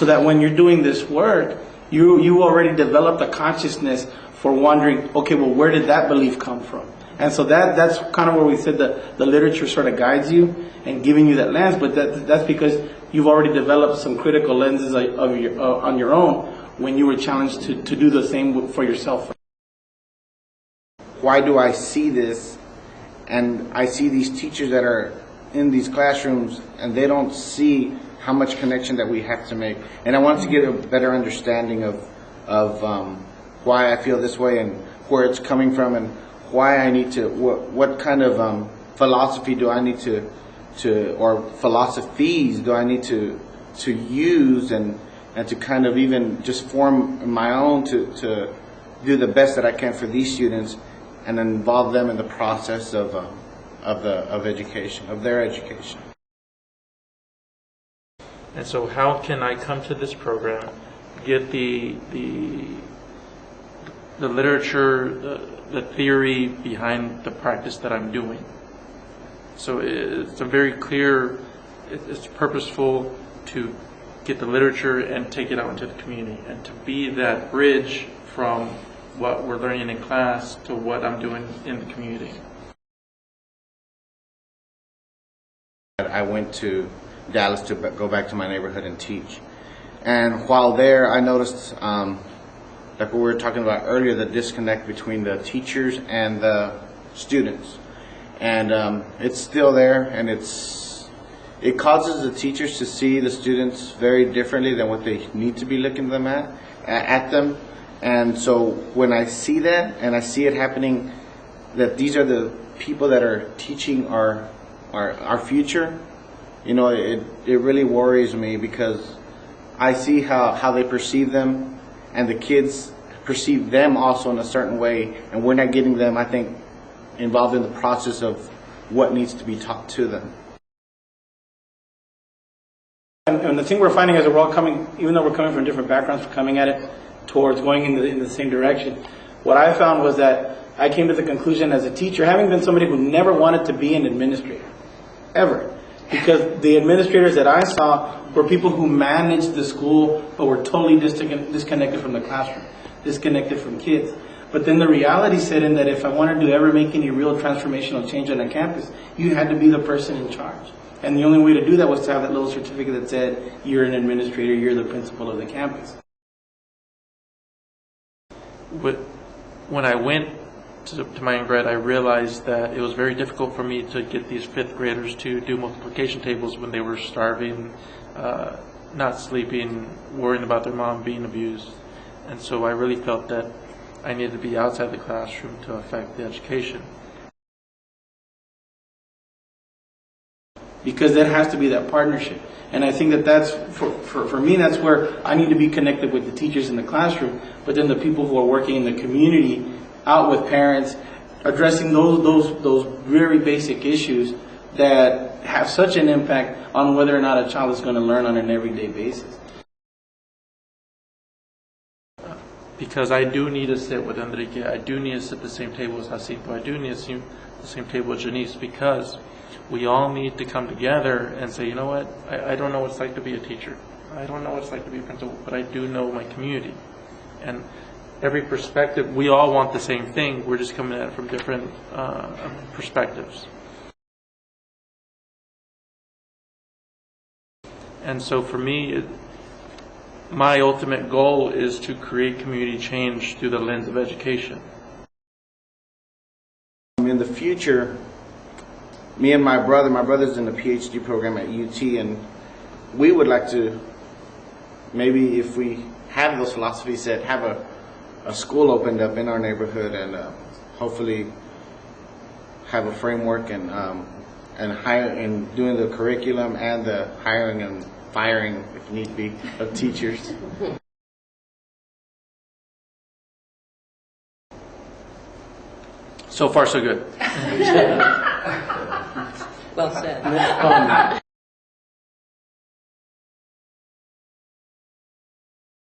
so that when you're doing this work, you already developed a consciousness for wondering, okay, well, where did that belief come from? And so that's kind of where we said that the literature sort of guides you and giving you that lens, but that's because you've already developed some critical lenses on your own when you were challenged to do the same for yourself. Why do I see this, and I see these teachers that are in these classrooms and they don't see how much connection that we have to make? And I wanted to get a better understanding of why I feel this way and where it's coming from, and why I need to, what kind of philosophy do I need to or philosophies do I need to use and to kind of even just form my own to do the best that I can for these students and involve them in the process of education, of their education. And so how can I come to this program, get the literature, the theory behind the practice that I'm doing? So it's a very clear, it's purposeful to get the literature and take it out into the community and to be that bridge from what we're learning in class to what I'm doing in the community. I went to Dallas to go back to my neighborhood and teach. And while there, I noticed, like what we were talking about earlier, the disconnect between the teachers and the students. And it's still there, and it causes the teachers to see the students very differently than what they need to be looking them at them. And so when I see that, and I see it happening, that these are the people that are teaching our future, you know, it really worries me, because I see how they perceive them, and the kids perceive them also in a certain way, and we're not getting them, I think, involved in the process of what needs to be taught to them. And the thing we're finding is that we're all coming, even though we're coming from different backgrounds, we're coming at it towards going in the same direction. What I found was that I came to the conclusion as a teacher, having been somebody who never wanted to be an administrator, ever, because the administrators that I saw were people who managed the school but were totally disconnected from the classroom, disconnected from kids. But then the reality set in that if I wanted to ever make any real transformational change on a campus, you had to be the person in charge. And the only way to do that was to have that little certificate that said, you're an administrator, you're the principal of the campus. When I went to my undergrad, I realized that it was very difficult for me to get these fifth graders to do multiplication tables when they were starving, not sleeping, worrying about their mom being abused. And so I really felt that I needed to be outside the classroom to affect the education. Because there has to be that partnership. And I think that that's, for me, that's where I need to be connected with the teachers in the classroom, but then the people who are working in the community, out with parents, addressing those very basic issues that have such an impact on whether or not a child is going to learn on an everyday basis. Because I do need to sit with Enrique, I do need to sit at the same table as Jacinto, I do need to sit at the same table with Janice, because we all need to come together and say, you know what, I don't know what it's like to be a teacher. I don't know what it's like to be a principal, but I do know my community. And every perspective, we all want the same thing. We're just coming at it from different perspectives. And so for me, my ultimate goal is to create community change through the lens of education. In the future, me and my brother's in the PhD program at UT, and we would like to, maybe if we have those philosophies, that have a school opened up in our neighborhood, and hopefully have a framework and hire, and doing the curriculum and the hiring and firing, if need be, of teachers. So far, so good. Well said.